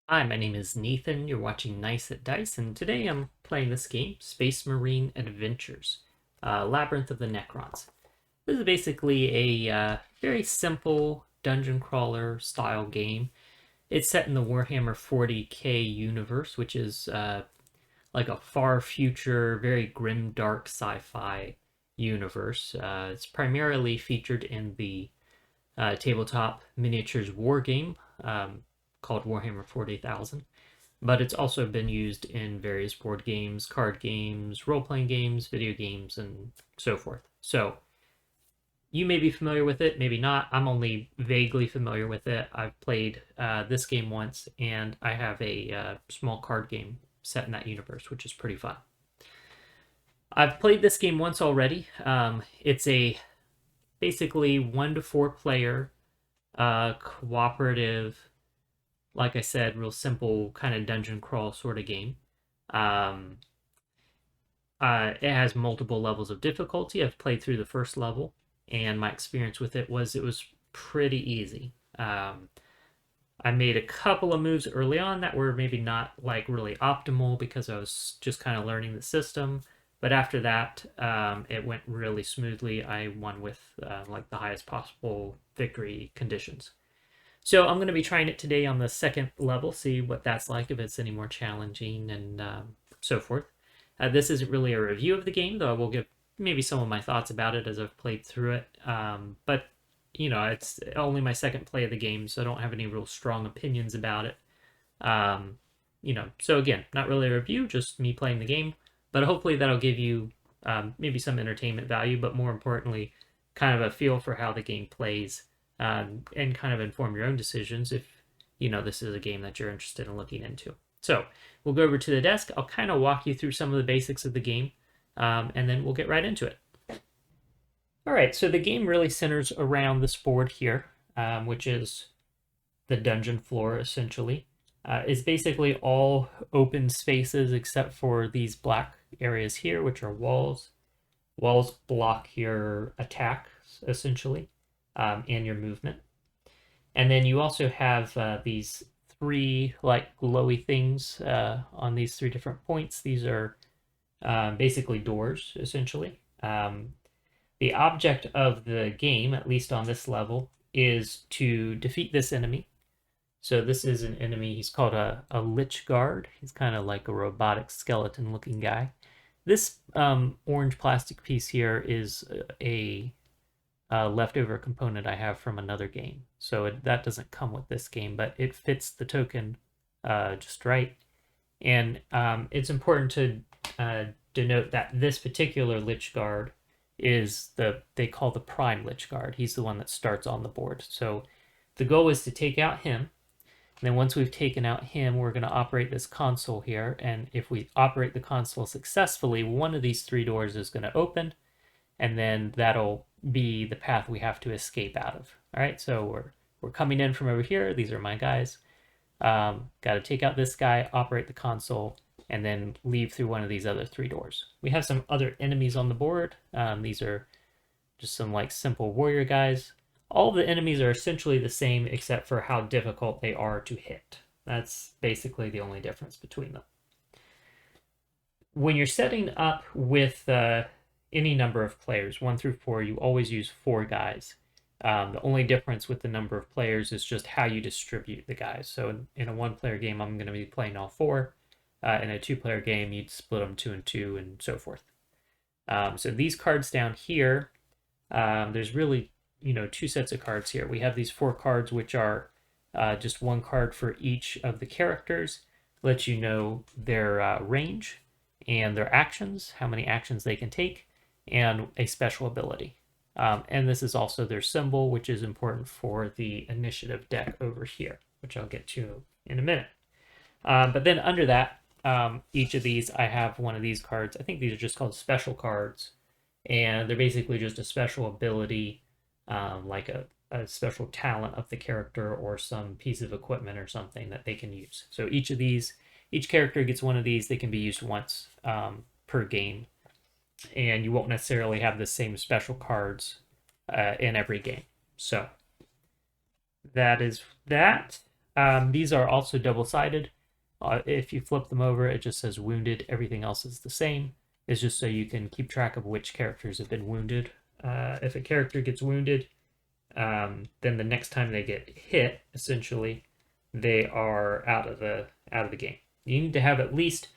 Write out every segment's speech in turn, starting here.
Hi, my name is Nathan. You're watching Nice at Dice, and today I'm playing this game, Space Marine Adventures, Labyrinth of the Necrons. This is basically a very simple dungeon crawler style game. It's set in the Warhammer 40k universe, which is like a far future, very grim, dark sci-fi universe. It's primarily featured in the tabletop miniatures war game called Warhammer 40,000. But it's also been used in various board games, card games, role playing games, video games, and so forth. So you may be familiar with it, maybe not. I'm only vaguely familiar with it. I've played this game once, and I have a small card game set in that universe, which is pretty fun. I've played this game once already. It's a basically 1 to 4 player cooperative, like I said, real simple kind of dungeon crawl sort of game. Um, it has multiple levels of difficulty. I've played through the first level, and my experience with it was pretty easy. I made a couple of moves early on that were maybe not like really optimal because I was just kind of learning the system. But after that, it went really smoothly. I won with like the highest possible victory conditions. So I'm going to be trying it today on the second level, see what that's like, if it's any more challenging and so forth. This isn't really a review of the game, though I will give maybe some of my thoughts about it as I've played through it. But, you know, it's only my second play of the game, so I don't have any real strong opinions about it. Um, so again, not really a review, just me playing the game. But hopefully that'll give you maybe some entertainment value, but more importantly, kind of a feel for how the game plays and kind of inform your own decisions if this is a game that you're interested in looking into. So we'll go over to the desk. I'll kind of walk you through some of the basics of the game, and then we'll get right into it. All right, so the game really centers around this board here, which is the dungeon floor essentially. Is basically all open spaces except for these black areas here, which are walls. Walls block your attack essentially, and your movement. And then you also have these three like glowy things on these three different points. These are basically doors, essentially. The object of the game, at least on this level, is to defeat this enemy. So this is an enemy. He's called a Lich Guard. He's kind of like a robotic skeleton looking guy. This orange plastic piece here is a leftover component I have from another game. So that doesn't come with this game, but it fits the token just right. And it's important to denote that this particular Lich Guard is they call the Prime Lich Guard. He's the one that starts on the board. So the goal is to take out him. And then once we've taken out him, we're going to operate this console here. And if we operate the console successfully, one of these three doors is going to open, and then that'll be the path we have to escape out of. All right, so we're coming in from over here. These are my guys. Got to take out this guy, operate the console, and then leave through one of these other three doors. We have some other enemies on the board. These are just some like simple warrior guys. All the enemies are essentially the same except for how difficult they are to hit. That's basically the only difference between them. When you're setting up with any number of players, 1 through 4, you always use 4 guys. The only difference with the number of players is just how you distribute the guys. So in a 1-player game, I'm going to be playing all 4. In a 2-player game, you'd split them 2 and 2 and so forth. So these cards down here, there's really 2 sets of cards here. We have these 4 cards, which are just 1 card for each of the characters, lets you know their range and their actions, how many actions they can take, and a special ability. And this is also their symbol, which is important for the initiative deck over here, which I'll get to in a minute. But then under that, each of these, I have one of these cards. I think these are just called special cards, and they're basically just a special ability, like a special talent of the character or some piece of equipment or something that they can use. So each character gets one of these. They can be used once per game, and you won't necessarily have the same special cards in every game. So that is that. These are also double-sided. If you flip them over, it just says wounded. Everything else is the same. It's just so you can keep track of which characters have been wounded. If a character gets wounded, then the next time they get hit, essentially, they are out of the game. You need to have at least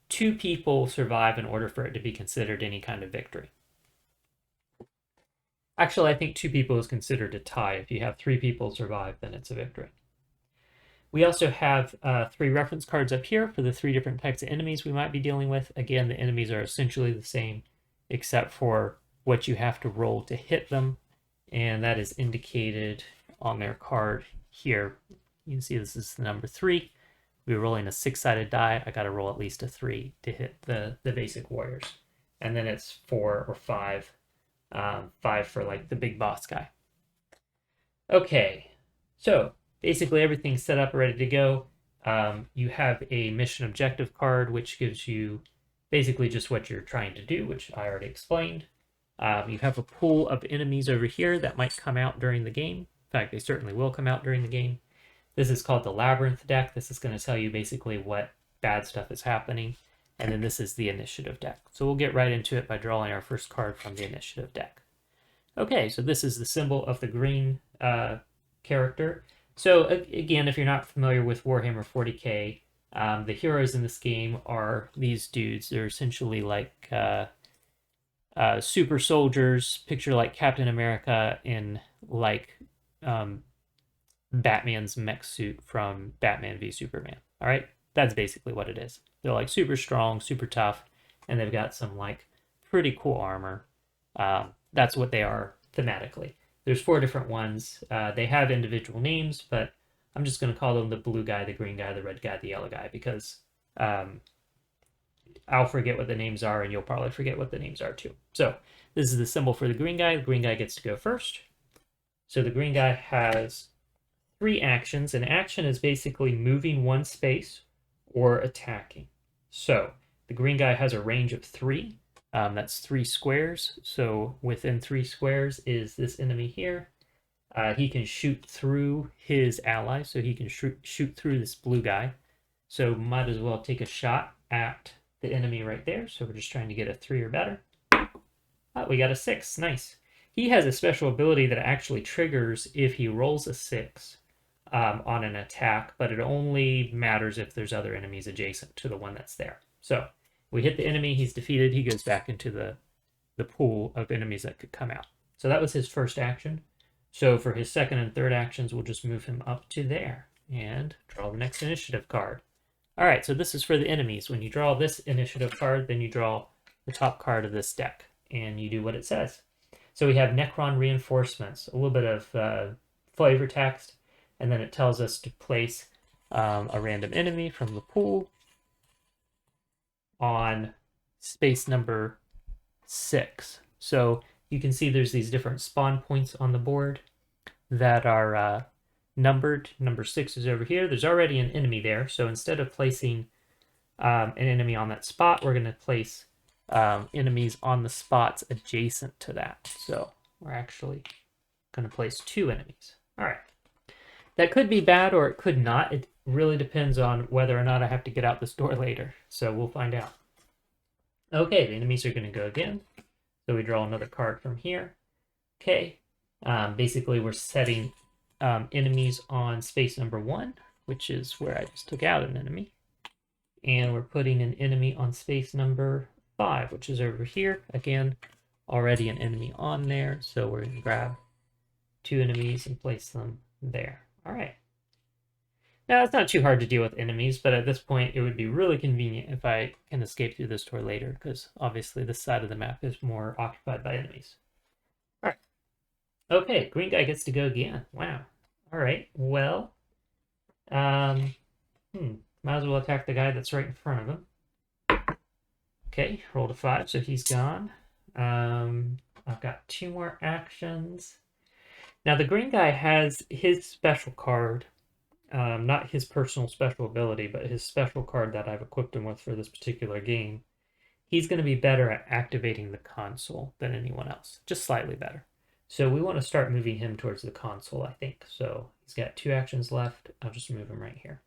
2 people survive in order for it to be considered any kind of victory. Actually, I think 2 people is considered a tie. If you have 3 people survive, then it's a victory. We also have 3 reference cards up here for the 3 different types of enemies we might be dealing with. Again, the enemies are essentially the same, except for what you have to roll to hit them, and that is indicated on their card here. You can see this is the number 3. We're rolling a 6-sided die. I got to roll at least a 3 to hit the basic warriors, and then it's 4 or 5, 5 for like the big boss guy. Okay, so basically everything's set up, ready to go. You have a mission objective card, which gives you basically just what you're trying to do, which I already explained. You have a pool of enemies over here that might come out during the game. In fact, they certainly will come out during the game. This is called the Labyrinth deck. This is going to tell you basically what bad stuff is happening. And then this is the initiative deck. So we'll get right into it by drawing our first card from the initiative deck. Okay, so this is the symbol of the green character. So again, if you're not familiar with Warhammer 40k, the heroes in this game are these dudes. They're essentially like super soldiers. Picture like Captain America in like Batman's mech suit from Batman v Superman. All right, that's basically what it is. They're like super strong, super tough, and they've got some like pretty cool armor. That's what they are thematically. There's 4 different ones. They have individual names, but I'm just going to call them the blue guy, the green guy, the red guy, the yellow guy, because I'll forget what the names are, and you'll probably forget what the names are too. So this is the symbol for the green guy. The green guy gets to go first. So the green guy has 3 actions. An action is basically moving 1 space or attacking. So the green guy has a range of 3. That's 3 squares. So within 3 squares is this enemy here. He can shoot through his ally, so he can shoot through this blue guy. So might as well take a shot at the enemy right there. So we're just trying to get a 3 or better. Oh, we got a 6. Nice. He has a special ability that actually triggers if he rolls a 6 on an attack, but it only matters if there's other enemies adjacent to the one that's there. So we hit the enemy, he's defeated, he goes back into the pool of enemies that could come out. So that was his first action. So for his second and third actions, we'll just move him up to there and draw the next initiative card. All right, so this is for the enemies. When you draw this initiative card, then you draw the top card of this deck, and you do what it says. So we have Necron reinforcements, a little bit of flavor text, and then it tells us to place a random enemy from the pool on space number 6. So you can see there's these different spawn points on the board that are numbered. Number 6 is over here. There's already an enemy there. So instead of placing an enemy on that spot, we're going to place enemies on the spots adjacent to that. So we're actually going to place 2 enemies. All right. That could be bad or it could not. It really depends on whether or not I have to get out this door later. So we'll find out. Okay, the enemies are going to go again. So we draw another card from here. Okay. Basically, we're setting enemies on space number 1, which is where I just took out an enemy. And we're putting an enemy on space number 5, which is over here. Again, already an enemy on there. So we're going to grab 2 enemies and place them there. All right. Now, it's not too hard to deal with enemies, but at this point, it would be really convenient if I can escape through this door later, because obviously this side of the map is more occupied by enemies. All right. Okay, green guy gets to go again. Wow. All right, well, might as well attack the guy that's right in front of him. Okay, rolled a 5, so he's gone. I've got 2 more actions. Now, the green guy has his special card, not his personal special ability, but his special card that I've equipped him with for this particular game. He's going to be better at activating the console than anyone else, just slightly better. So we want to start moving him towards the console, I think. So He's got 2 actions left. I'll just move him right here.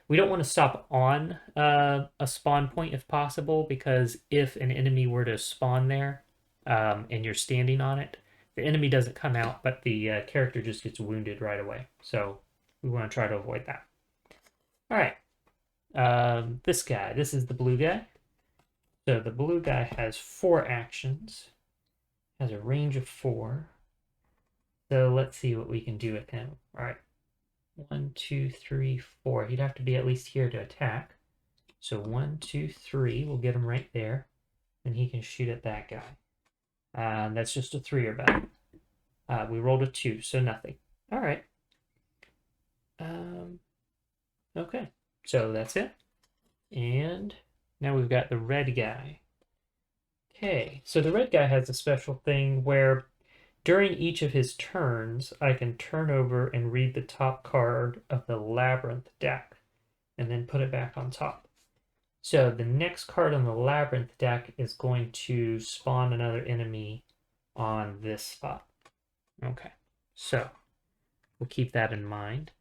We don't want to stop on a spawn point if possible, because if an enemy were to spawn there and you're standing on it, the enemy doesn't come out, but the character just gets wounded right away. So we want to try to avoid that. All right. This guy, this is the blue guy. So the blue guy has 4 actions, has a range of 4. So let's see what we can do with him. All right. 1, 2, 3, 4. He'd have to be at least here to attack. So 1, 2, 3. We'll get him right there. And he can shoot at that guy. That's just a 3 or better. We rolled a 2, so nothing. All right. Okay. So that's it. And now we've got the red guy. Okay. So the red guy has a special thing where during each of his turns, I can turn over and read the top card of the Labyrinth deck and then put it back on top. So the next card on the Labyrinth deck is going to spawn another enemy on this spot. Okay, so we'll keep that in mind.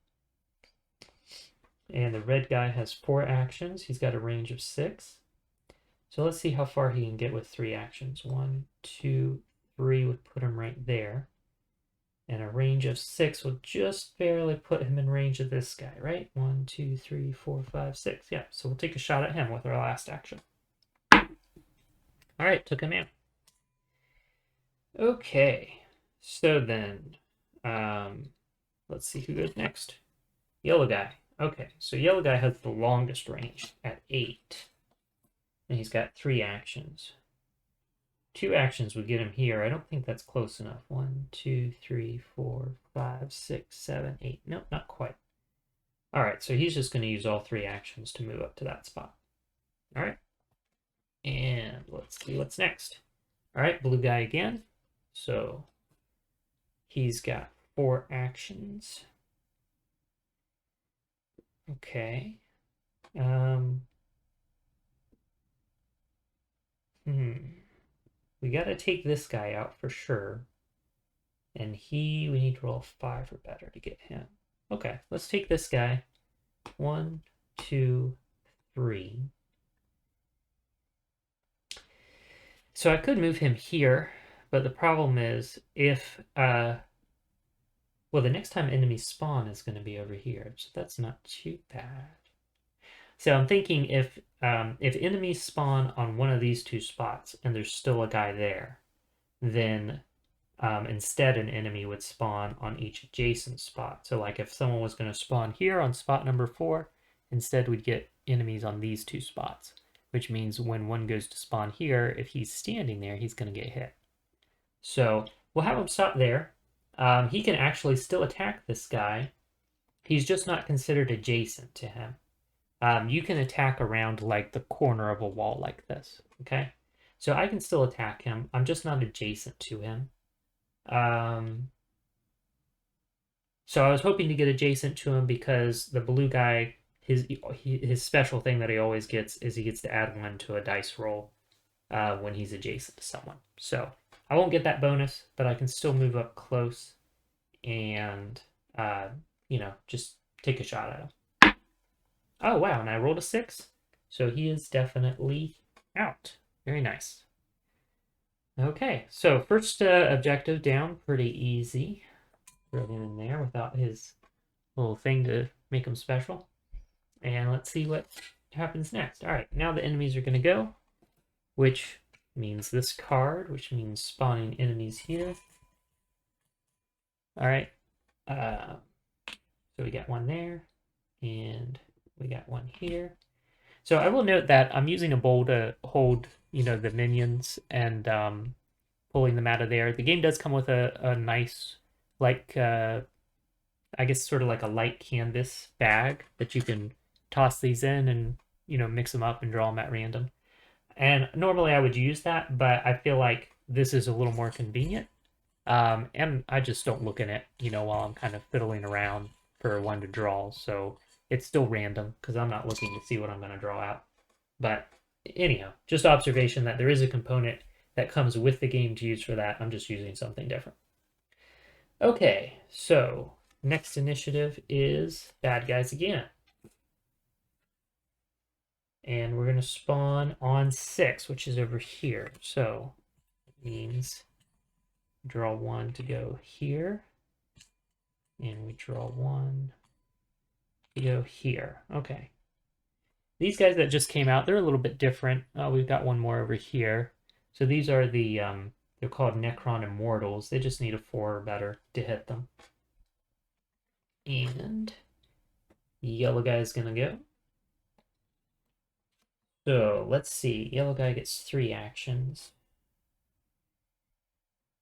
And the red guy has 4 actions. He's got a range of 6. So let's see how far he can get with 3 actions. 1, 2, 3 would put him right there. And a range of 6 will just barely put him in range of this guy, right? 1, 2, 3, 4, 5, 6. Yeah, so we'll take a shot at him with our last action. All right, took him out. Okay, so then, let's see who goes next. Yellow guy. Okay, so yellow guy has the longest range at 8. And he's got 3 actions. 2 actions would get him here. I don't think that's close enough. 1, 2, 3, 4, 5, 6, 7, 8. Nope, not quite. All right, so he's just going to use all 3 actions to move up to that spot. All right. And let's see what's next. All right, blue guy again. So he's got 4 actions. Okay. We got to take this guy out for sure. And we need to roll 5 or better to get him. Okay, let's take this guy. 1, 2, 3. So I could move him here, but the problem is if, well, the next time enemies spawn is going to be over here, so that's not too bad. So I'm thinking if enemies spawn on one of these 2 spots and there's still a guy there, then instead an enemy would spawn on each adjacent spot. So like if someone was going to spawn here on spot number 4, instead we'd get enemies on these 2 spots, which means when one goes to spawn here, if he's standing there, he's going to get hit. So we'll have him stop there. He can actually still attack this guy. He's just not considered adjacent to him. You can attack around like the corner of a wall like this, okay? So I can still attack him. I'm just not adjacent to him. So I was hoping to get adjacent to him because the blue guy, his special thing that he always gets is he gets to add 1 to a dice roll when he's adjacent to someone. So I won't get that bonus, but I can still move up close and, you know, just take a shot at him. Oh, wow, and I rolled a 6. So he is definitely out. Very nice. Okay, so first objective down, pretty easy. Throw him in there without his little thing to make him special. And let's see what happens next. All right, now the enemies are going to go, which means this card, which means spawning enemies here. All right, so we got 1 there, and we got 1 here. So I will note that I'm using a bowl to hold, you know, the minions and pulling them out of there. The game does come with a nice, like, I guess sort of like a light canvas bag that you can toss these in and, you know, mix them up and draw them at random. And normally I would use that, but I feel like this is a little more convenient. And I just don't look in it, you know, while I'm kind of fiddling around for one to draw. So it's still random because I'm not looking to see what I'm going to draw out. But anyhow, just observation that there is a component that comes with the game to use for that. I'm just using something different. Okay, so next initiative is bad guys again. And we're going to spawn on 6, which is over here. So it means draw 1 to go here. And we draw 1 to go here. Okay. These guys that just came out, they're a little bit different. We've got one more over here. So these are the, they're called Necron Immortals. They just need a 4 or better to hit them. And yellow guy is going to go. So let's see. Yellow guy gets 3 actions.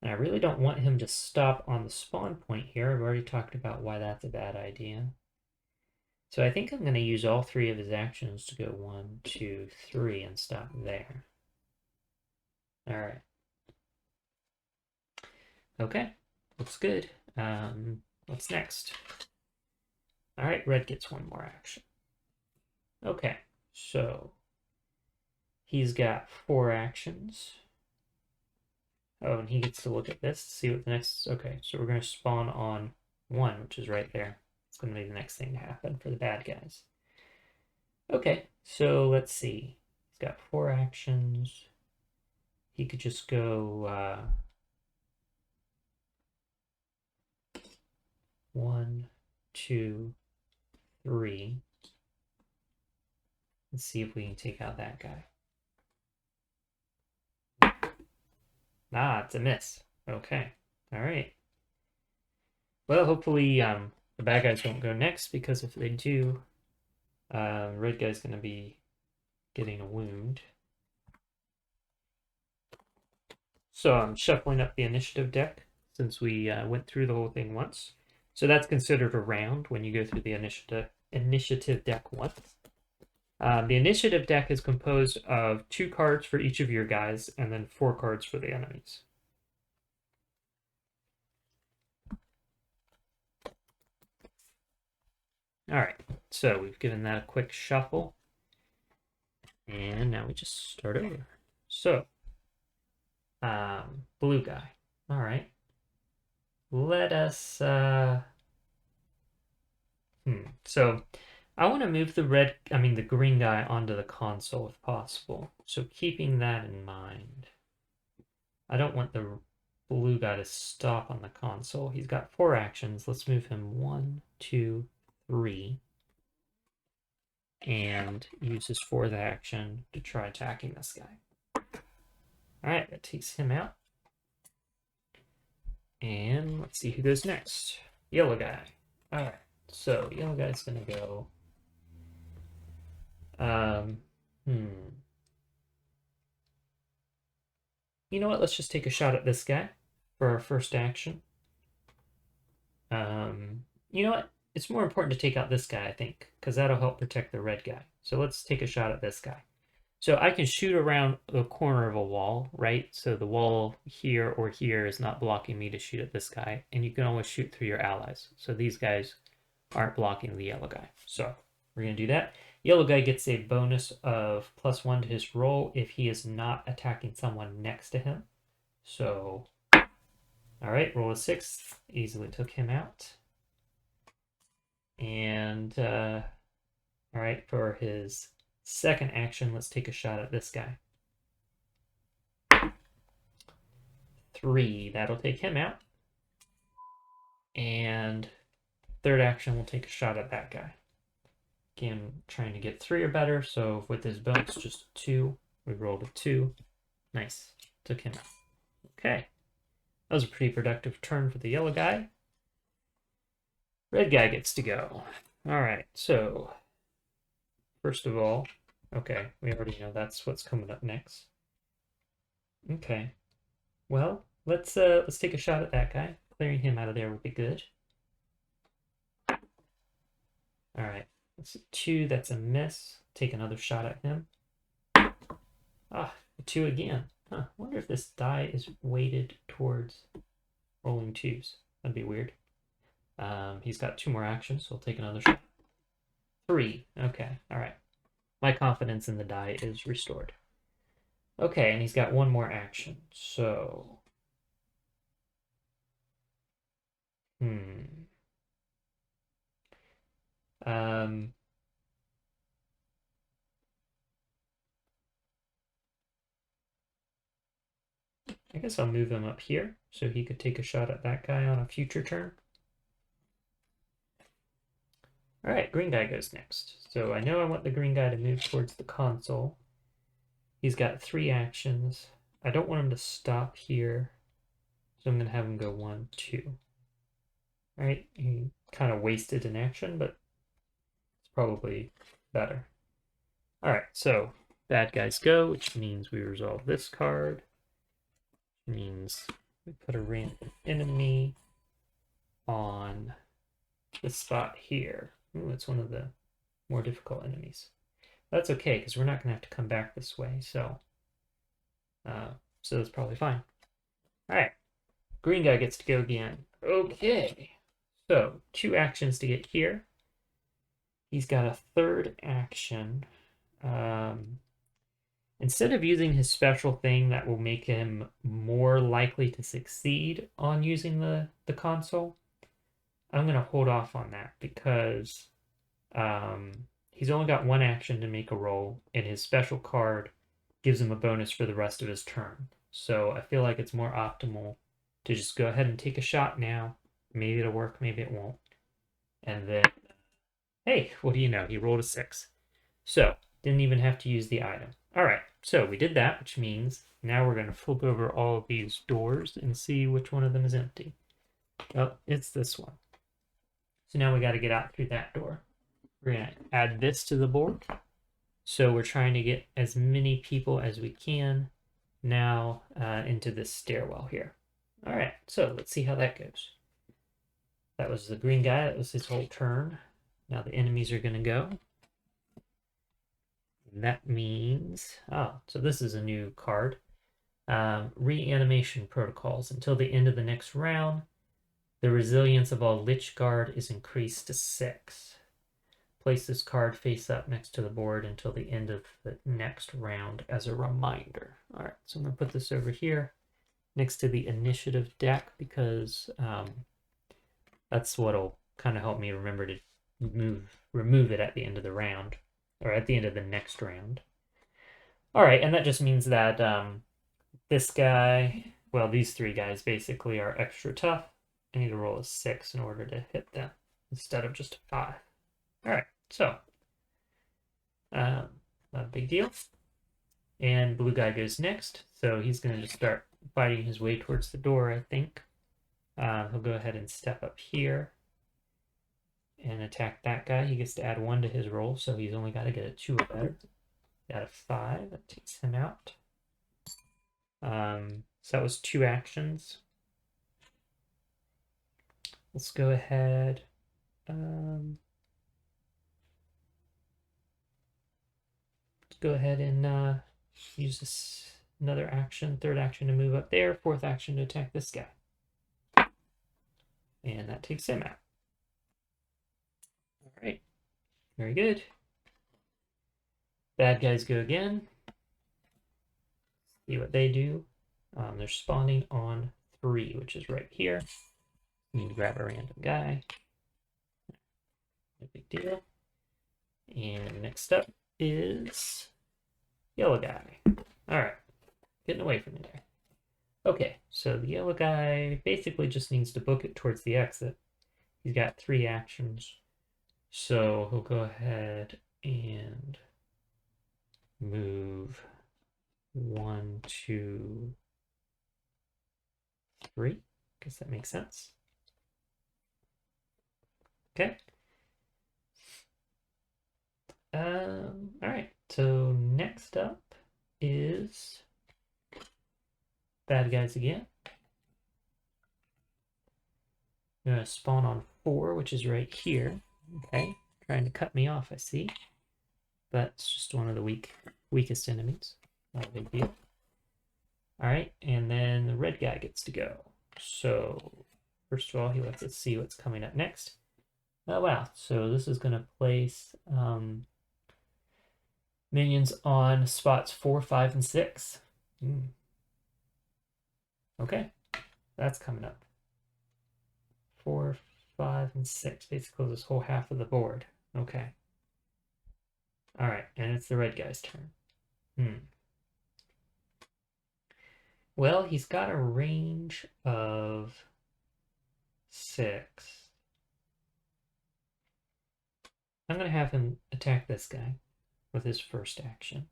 And I really don't want him to stop on the spawn point here. I've already talked about why that's a bad idea. So I think I'm going to use all 3 of his actions to go 1, 2, 3 and stop there. All right. Okay, looks good. What's next? All right, red gets 1 more action. Okay, so he's got 4 actions. Oh, and he gets to look at this to see what the next... Okay, so we're going to spawn on 1, which is right there. It's going to be the next thing to happen for the bad guys. Okay, so let's see. He's got 4 actions. He could just go... 1, 2, 3. Let's see if we can take out that guy. Ah, it's a miss. Okay. All right. Well, hopefully the bad guys don't go next, because if they do, red guy's going to be getting a wound. So I'm shuffling up the initiative deck since we went through the whole thing once. So that's considered a round when you go through the initiative deck once. The initiative deck is composed of 2 cards for each of your guys and then 4 cards for the enemies. All right, so we've given that a quick shuffle. And now we just start over. So, blue guy. All right. Let us, So I want to move the green guy onto the console if possible. So keeping that in mind, I don't want the blue guy to stop on the console. He's got 4 actions. Let's move him 1, 2, 3. And use his 4th action to try attacking this guy. Alright, that takes him out. And let's see who goes next. Yellow guy. Alright, so yellow guy's gonna go. You know what? Let's just take a shot at this guy for our first action. You know what? It's more important to take out this guy, I think, because that'll help protect the red guy. So let's take a shot at this guy. So I can shoot around the corner of a wall, right? So the wall here or here is not blocking me to shoot at this guy. And you can always shoot through your allies. So these guys aren't blocking the yellow guy. So we're going to do that. Yellow guy gets a bonus of +1 to his roll if he is not attacking someone next to him. So, all right, roll a 6. Easily took him out. And, all right, for his second action, let's take a shot at this guy. 3, that'll take him out. And third action, we'll take a shot at that guy. Again, trying to get 3 or better, so with his bonus, just a 2. We rolled a 2. Nice. Took him out. Okay. That was a pretty productive turn for the yellow guy. Red guy gets to go. Alright, so first of all, okay, we already know that's what's coming up next. Okay. Well, let's take a shot at that guy. Clearing him out of there would be good. Alright. That's a 2, that's a miss. Take another shot at him. Ah, a 2 again. Huh, wonder if this die is weighted towards rolling 2s. That'd be weird. He's got 2 more actions, so we'll take another shot. 3. Okay, alright. My confidence in the die is restored. Okay, and he's got 1 more action, so... guess I'll move him up here so he could take a shot at that guy on a future turn. All right, green guy goes next. So I know I want the green guy to move towards the console. He's got 3 actions. I don't want him to stop here, so I'm going to have him go 1, 2. All right, he kind of wasted an action, but it's probably better. All right, so bad guys go, which means we resolve this card. Which means we put a random enemy on this spot here. Ooh, it's one of the more difficult enemies. That's okay, because we're not going to have to come back this way, so that's probably fine. All right, green guy gets to go again. Okay, so 2 actions to get here. He's got a 3rd action. Instead of using his special thing that will make him more likely to succeed on using the console, I'm going to hold off on that because he's only got 1 action to make a roll, and his special card gives him a bonus for the rest of his turn. So I feel like it's more optimal to just go ahead and take a shot now. Maybe it'll work, maybe it won't. And then, hey, what do you know? He rolled a 6. So, didn't even have to use the item. All right, so we did that, which means now we're going to flip over all of these doors and see which one of them is empty. Oh, it's this one. So now we got to get out through that door. We're going to add this to the board. So we're trying to get as many people as we can now into this stairwell here. All right, so let's see how that goes. That was the green guy. That was his whole turn. Now the enemies are going to go. And that means, so this is a new card. Reanimation protocols. Until the end of the next round, the resilience of all Lich Guard is increased to 6. Place this card face up next to the board until the end of the next round as a reminder. All right, so I'm going to put this over here next to the initiative deck because that's what'll kind of help me remember to remove it at the end of the round, or at the end of the next round. All right, and that just means that this guy, well, these 3 guys basically are extra tough. I need to roll a 6 in order to hit them instead of just a 5. All right, so not a big deal. And blue guy goes next, so he's going to just start fighting his way towards the door, I think. He'll go ahead and step up here and attack that guy. He gets to add 1 to his roll, so he's only got to get a 2 or better. Got a 5, that takes him out. So that was 2 actions. Let's go ahead. Go ahead and use this another action, 3rd action to move up there, 4th action to attack this guy. And that takes him out. All right, very good. Bad guys go again. See what they do. They're spawning on 3, which is right here. You need to grab a random guy. No big deal. And next up is yellow guy. All right, getting away from me there. Okay, so the yellow guy basically just needs to book it towards the exit. He's got 3 actions, so he'll go ahead and move 1, 2, 3. Guess that makes sense. Okay. All right, so next up is bad guys again. I'm going to spawn on 4, which is right here. Okay, trying to cut me off, I see. But it's just one of the weakest enemies. Not a big deal. All right, and then the red guy gets to go. So first of all, he lets us see what's coming up next. Oh, wow. So this is going to place minions on spots 4, 5, and 6. Okay, that's coming up. 4, 5, and 6. Basically this whole half of the board. Okay. All right, and it's the red guy's turn. Well, he's got a range of 6. I'm going to have him attack this guy with his first action.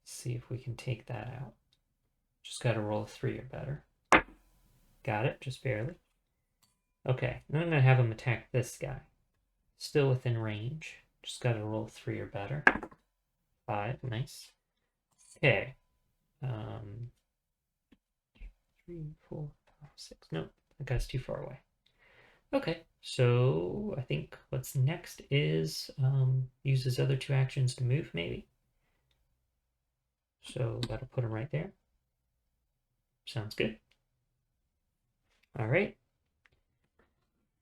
See if we can take that out. Just got to roll a 3 or better. Got it, just barely. Okay, then I'm going to have him attack this guy. Still within range. Just got to roll 3 or better. 5, nice. Okay. 3, 4, 5, 6. Nope, that guy's too far away. Okay, so I think what's next is use his other 2 actions to move, maybe. So that'll put him right there. Sounds good. All right.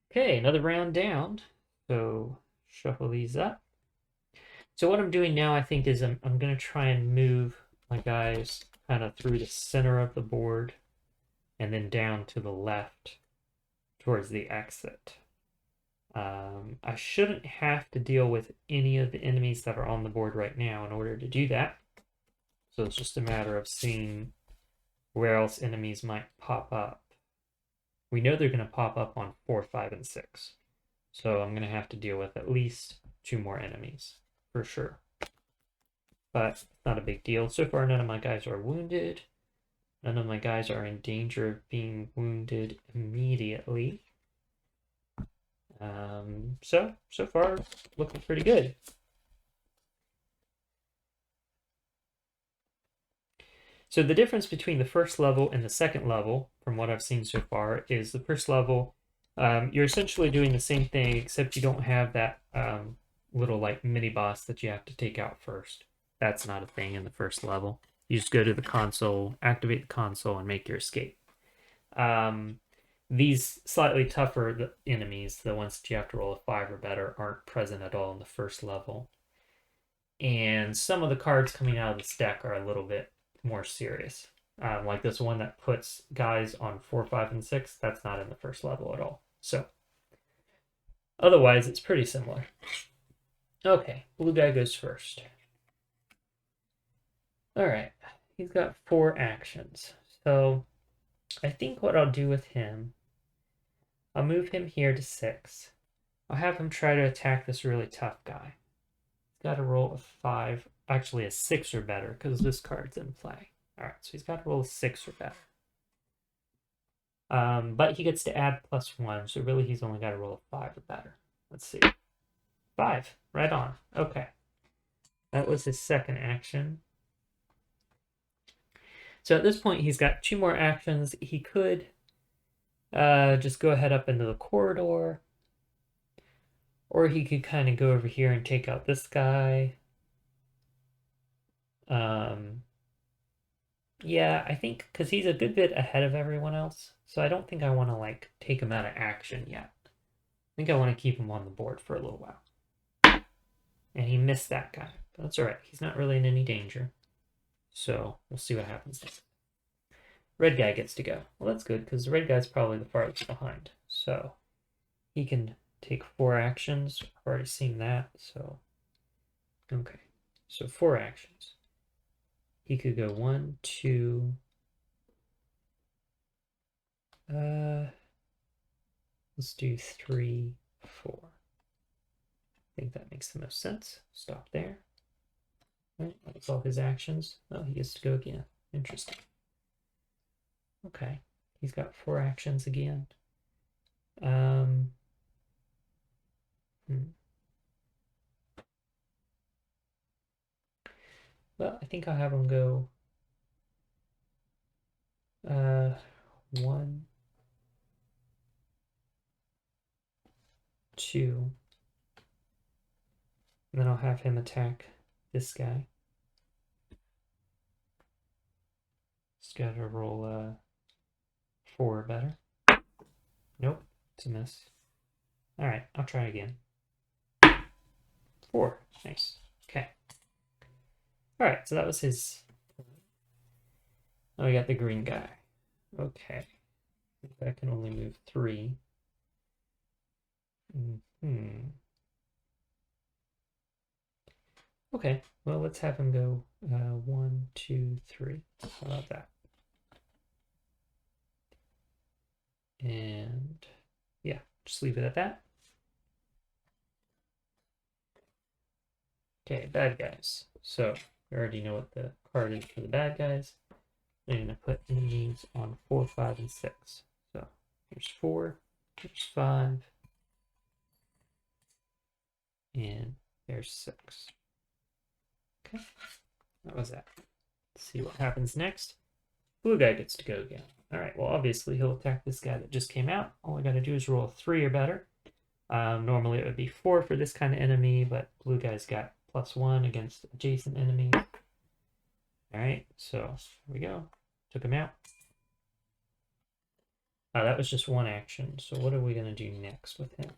Okay, another round down. So shuffle these up. So what I'm doing now, I think, is I'm going to try and move my guys kind of through the center of the board and then down to the left towards the exit. I shouldn't have to deal with any of the enemies that are on the board right now in order to do that. So it's just a matter of seeing where else enemies might pop up. We know they're going to pop up on 4, 5, and 6. So I'm going to have to deal with at least 2 more enemies, for sure. But it's not a big deal. So far, none of my guys are wounded. None of my guys are in danger of being wounded immediately. So far, looking pretty good. So the difference between the first level and the second level, from what I've seen so far, is the first level, you're essentially doing the same thing, except you don't have that little like mini boss that you have to take out first. That's not a thing in the first level. You just go to the console, activate the console, and make your escape. These slightly tougher enemies, the ones that you have to roll a 5 or better, aren't present at all in the first level. And some of the cards coming out of this deck are a little bit more serious. Like this one that puts guys on 4, 5, and 6, that's not in the first level at all. So, otherwise, it's pretty similar. Okay, blue guy goes first. Alright, he's got 4 actions. So, I think what I'll do with him, I'll move him here to 6. I'll have him try to attack this really tough guy. He's got to roll a 5, actually a 6 or better, because this card's in play. Alright, so he's got to roll a 6 or better. But he gets to add +1, so really he's only got to roll a 5 or better. Let's see. 5, right on. Okay. That was his second action. So at this point, he's got 2 more actions. He could just go ahead up into the corridor, or he could kind of go over here and take out this guy. Yeah, I think because he's a good bit ahead of everyone else, so I don't think I want to like take him out of action yet. I think I want to keep him on the board for a little while. And he missed that guy, but that's all right. He's not really in any danger, so we'll see what happens next. Red guy gets to go. Well, that's good because the red guy's probably the farthest behind, so he can take 4 actions. I've already seen that, so okay. So 4 actions. He could go 1, 2. Let's do 3, 4. I think that makes the most sense. Stop there. All right, that's all his actions. Oh, he gets to go again. Interesting. Okay, he's got 4 actions again. Well, I think I'll have him go 1, 2, and then I'll have him attack this guy. Just gotta roll 4 or better. Nope, it's a miss. Alright, I'll try again. 4, nice. Okay. Alright, so that was his. Oh, we got the green guy. Okay. I can only move 3. Okay, well, let's have him go 1, 2, 3. How about that? And yeah, just leave it at that. Okay, bad guys. So we already know what the card is for the bad guys. I'm going to put enemies on 4, 5, and 6. So here's 4, here's 5, and there's 6. Okay, that was that. Let's see what happens next. Blue guy gets to go again. Alright, well obviously he'll attack this guy that just came out. All I gotta do is roll a 3 or better. Normally it would be 4 for this kind of enemy, but blue guy's got +1 against adjacent enemies. Alright, so here we go. Took him out. That was just one action, so what are we gonna do next with him?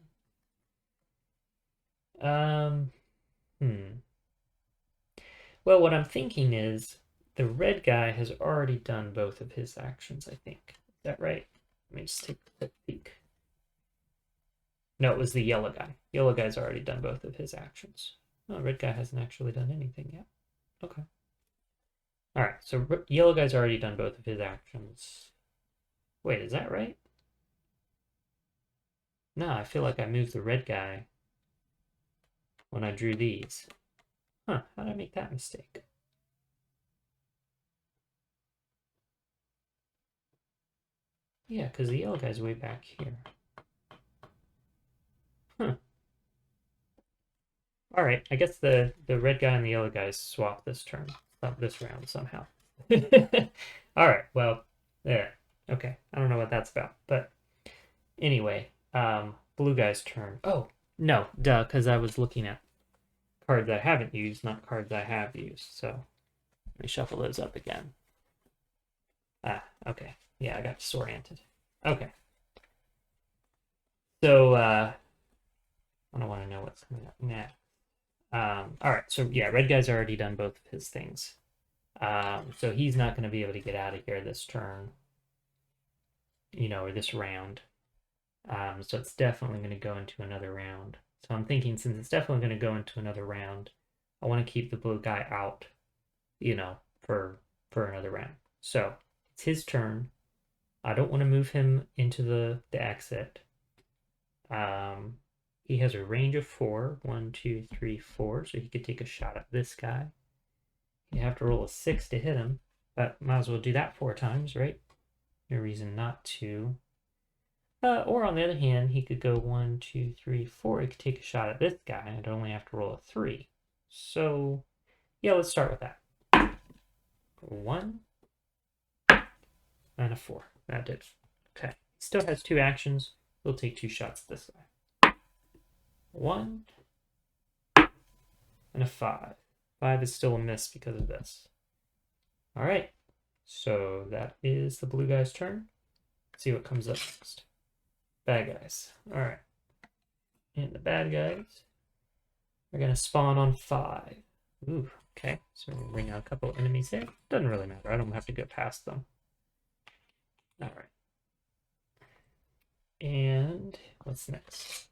Well, what I'm thinking is the red guy has already done both of his actions, I think. Is that right? Let me just take a quick peek. No, it was the yellow guy. Yellow guy's already done both of his actions. Oh, red guy hasn't actually done anything yet. Okay. Alright, so yellow guy's already done both of his actions. Wait, is that right? No, I feel like I moved the red guy when I drew these. Huh, how did I make that mistake? Yeah, because the yellow guy's way back here. Huh. Alright, I guess the red guy and the yellow guys swap this turn. This round somehow. Alright, well, there. Okay, I don't know what that's about. But anyway, blue guy's turn. Oh, no, duh, because I was looking at cards I haven't used, not cards I have used. So let me shuffle those up again. Ah, okay. Yeah, I got disoriented. Okay. So, I don't want to know what's coming up next. All right, so yeah, red guy's already done both of his things. So he's not going to be able to get out of here this turn, or this round. So it's definitely going to go into another round. So I'm thinking since it's definitely going to go into another round, I want to keep the blue guy out, for another round. So it's his turn. I don't want to move him into the exit. He has a range of 4. 1, 2, 3, 4. So he could take a shot at this guy. You have to roll a 6 to hit him, but might as well do that 4 times, right? No reason not to. Or on the other hand, he could go 1, 2, 3, 4. He could take a shot at this guy, and I'd only have to roll a 3. So, yeah, let's start with that. 1 and a 4. That did. Okay. Still has 2 actions. We'll take 2 shots at this guy. 1 and a 5. 5 is still a miss because of this. All right. So that is the blue guy's turn. Let's see what comes up next. Bad guys. All right. And the bad guys are going to spawn on 5. Ooh, okay. So we'll bring out a couple of enemies here. Doesn't really matter. I don't have to go past them. All right. And what's next?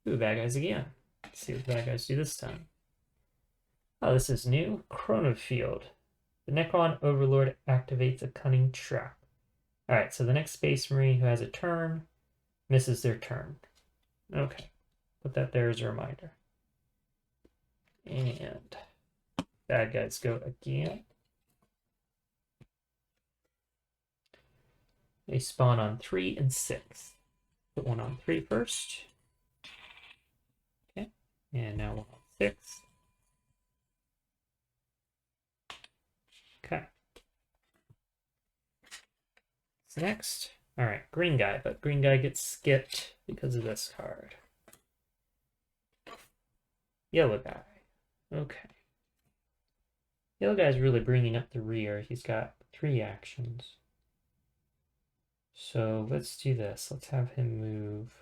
Ooh, bad guys again. Let's see what the bad guys do this time. Oh, this is new. Chrono Field. The Necron Overlord activates a cunning trap. All right, so the next Space Marine who has a turn misses their turn. Okay, put that there as a reminder. And bad guys go again. They spawn on 3 and 6. Put one on 3 first. Okay, and now one on 6. Okay. What's next? All right, green guy, but green guy gets skipped because of this card. Yellow guy. Okay. Yellow guy's really bringing up the rear. He's got 3 actions. So let's do this. Let's have him move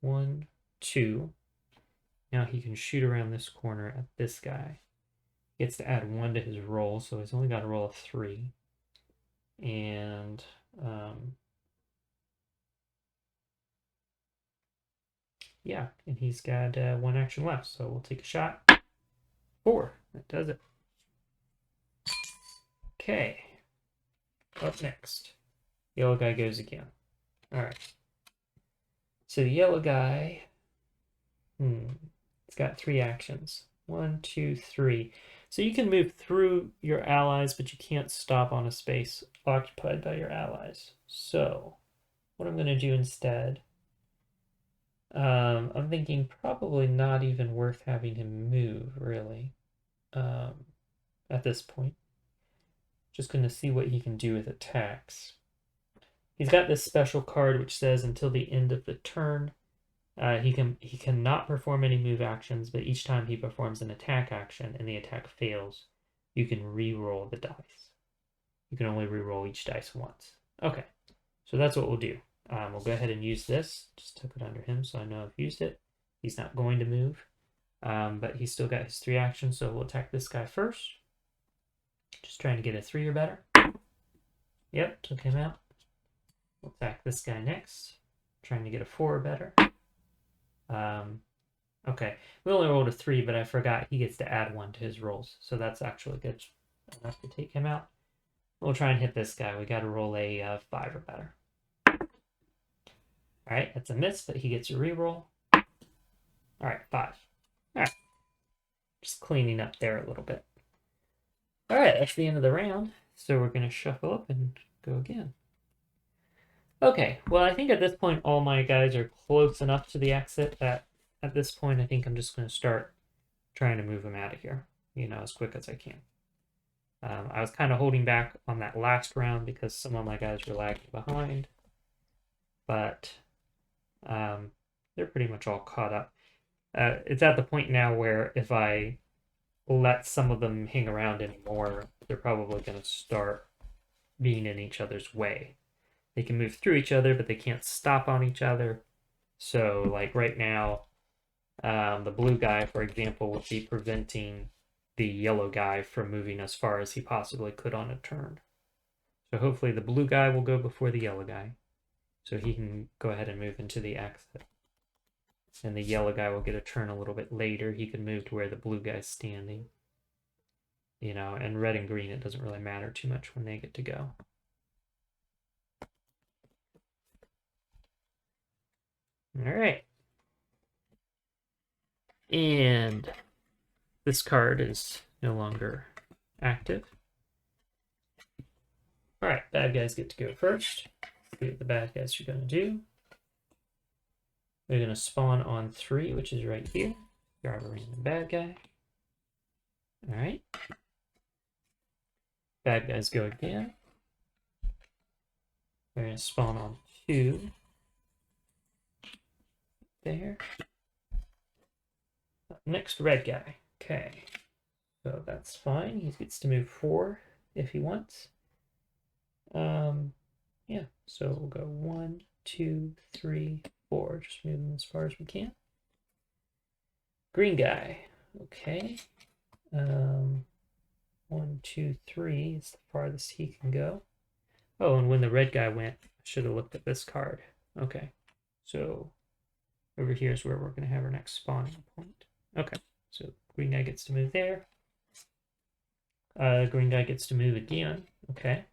1, 2. Now he can shoot around this corner at this guy. He gets to add 1 to his roll, so he's only got to roll a 3. And yeah, and he's got 1 action left, so we'll take a shot. 4. That does it. Okay. Up next. Yellow guy goes again. Alright. So the yellow guy, it's got 3 actions. 1, 2, 3. So you can move through your allies, but you can't stop on a space occupied by your allies. So what I'm going to do instead, I'm thinking probably not even worth having him move, really, at this point. Just going to see what he can do with attacks. He's got this special card which says until the end of the turn, he cannot perform any move actions, but each time he performs an attack action and the attack fails, you can re-roll the dice. You can only re-roll each dice once. Okay, so that's what we'll do. We'll go ahead and use this. Just took it under him so I know I've used it. He's not going to move, but he's still got his 3 actions, so we'll attack this guy first. Just trying to get a 3 or better. Yep, took him out. We'll attack this guy next. Trying to get a 4 or better. Okay, we only rolled a 3, but I forgot he gets to add 1 to his rolls, so that's actually good enough to take him out. We'll try and hit this guy. We got to roll a 5 or better. Alright, that's a miss, but he gets a reroll. Alright, 5. Alright, just cleaning up there a little bit. Alright, that's the end of the round, so we're going to shuffle up and go again. Okay, well, I think at this point all my guys are close enough to the exit that at this point I think I'm just going to start trying to move them out of here, as quick as I can. I was kind of holding back on that last round because some of my guys were lagging behind, but they're pretty much all caught up. It's at the point now where if I let some of them hang around anymore, they're probably going to start being in each other's way. They can move through each other, but they can't stop on each other. So, like right now, the blue guy, for example, would be preventing the yellow guy from moving as far as he possibly could on a turn. So hopefully the blue guy will go before the yellow guy, so he can go ahead and move into the exit. And the yellow guy will get a turn a little bit later. He can move to where the blue guy's standing. And red and green, it doesn't really matter too much when they get to go. All right. And this card is no longer active. All right, bad guys get to go first. Let's see what the bad guys are going to do. They're going to spawn on 3, which is right here. Grab a random bad guy. All right. Bad guys go again. They're going to spawn on 2. There. Next, red guy. Okay. So that's fine. He gets to move 4 if he wants. Yeah. So we'll go 1, 2, 3, 4. Just move them as far as we can. Green guy. Okay. 1, 2, 3 is the farthest he can go. Oh, and when the red guy went, I should have looked at this card. Okay. So over here is where we're going to have our next spawning point. Okay, so green guy gets to move there. Green guy gets to move again. Okay,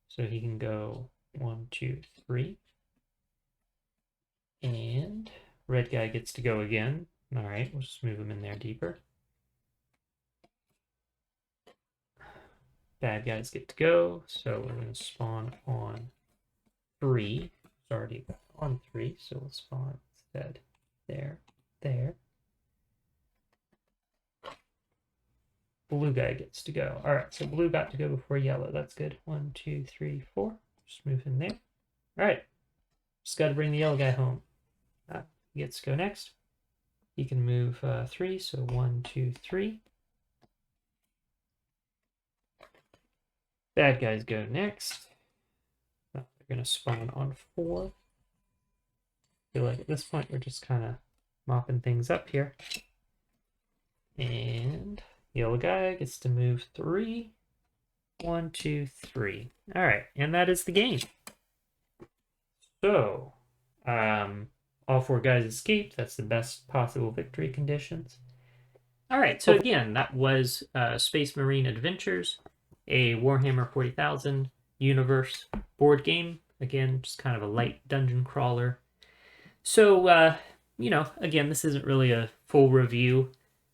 so he can go 1, 2, 3. And red guy gets to go again. All right, we'll just move him in there deeper. Bad guys get to go, so we're going to spawn on 3. It's already on 3, so we'll spawn instead there. Blue guy gets to go. All right, so blue got to go before yellow. That's good. 1, 2, 3, 4. Just move him there. All right, just got to bring the yellow guy home. He gets to go next. He can move 3, so 1, 2, 3. Bad guys go next. They're going to spawn on 4. I feel like at this point we're just kind of mopping things up here. And yellow guy gets to move 3. 1, 2, 3. All right, and that is the game. So, all 4 guys escaped. That's the best possible victory conditions. All right, so again, that was Space Marine Adventures, a Warhammer 40,000 universe board game. Again, just kind of a light dungeon crawler. So, again, this isn't really a full review.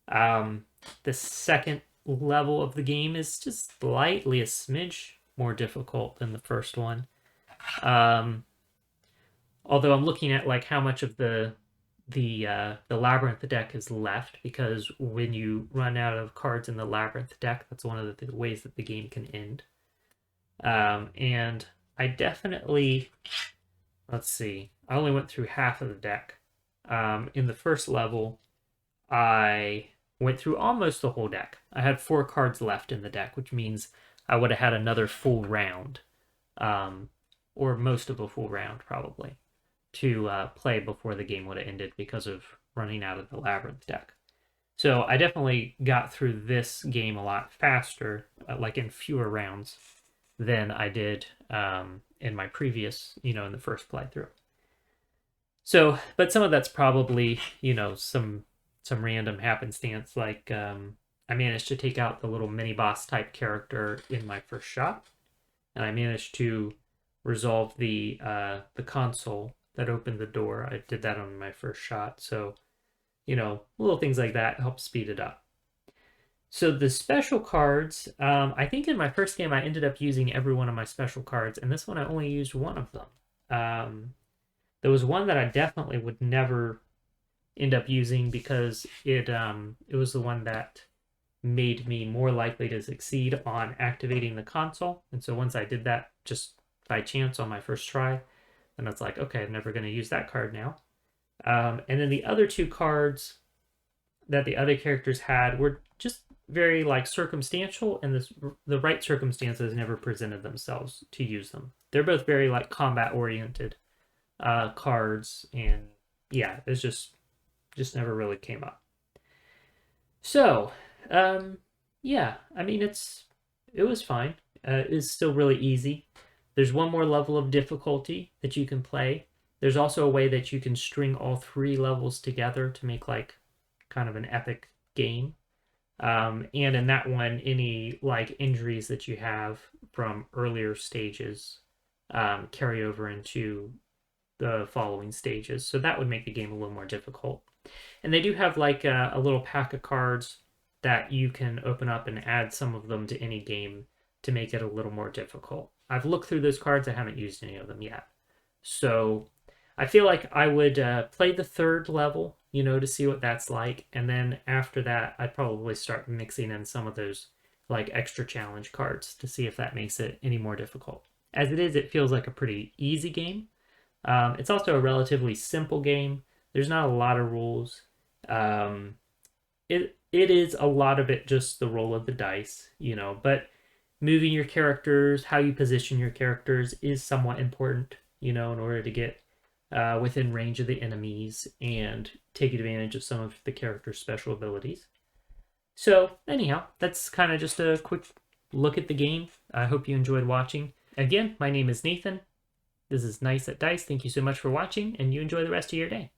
The second level of the game is just slightly a smidge more difficult than the first one. Although I'm looking at like how much of the Labyrinth deck is left, because when you run out of cards in the Labyrinth deck, that's one of the ways that the game can end. And I definitely, let's see, I only went through half of the deck. In the first level, I went through almost the whole deck. I had 4 cards left in the deck, which means I would have had another full round, or most of a full round probably, to play before the game would have ended because of running out of the Labyrinth deck. So I definitely got through this game a lot faster, like in fewer rounds, than I did in my previous, in the first playthrough. So, but some of that's probably, some random happenstance, like I managed to take out the little mini boss type character in my first shot, and I managed to resolve the console that opened the door. I did that on my first shot, so little things like that help speed it up. So the special cards, I think in my first game I ended up using every one of my special cards, and this one I only used one of them. There was one that I definitely would never end up using because it was the one that made me more likely to succeed on activating the console. And so once I did that just by chance on my first try, then it's like, okay, I'm never going to use that card now. And then the other 2 cards that the other characters had were just very like circumstantial, and the right circumstances never presented themselves to use them. They're both very like combat oriented cards, and yeah, it's just never really came up. So yeah, I mean it was fine. It's still really easy. There's one more level of difficulty that you can play. There's also a way that you can string all 3 levels together to make like kind of an epic game. And in that one, any like injuries that you have from earlier stages carry over into the following stages. So that would make the game a little more difficult. And they do have like a little pack of cards that you can open up and add some of them to any game to make it a little more difficult. I've looked through those cards. I haven't used any of them yet. So I feel like I would play the 3rd level, to see what that's like. And then after that, I'd probably start mixing in some of those like extra challenge cards to see if that makes it any more difficult. As it is, it feels like a pretty easy game. It's also a relatively simple game. There's not a lot of rules. It is a lot of it just the roll of the dice, but moving your characters, how you position your characters is somewhat important, in order to get within range of the enemies and take advantage of some of the character's special abilities. So anyhow, that's kind of just a quick look at the game. I hope you enjoyed watching. Again, my name is Nathan. This is Nice at Dice. Thank you so much for watching, and you enjoy the rest of your day.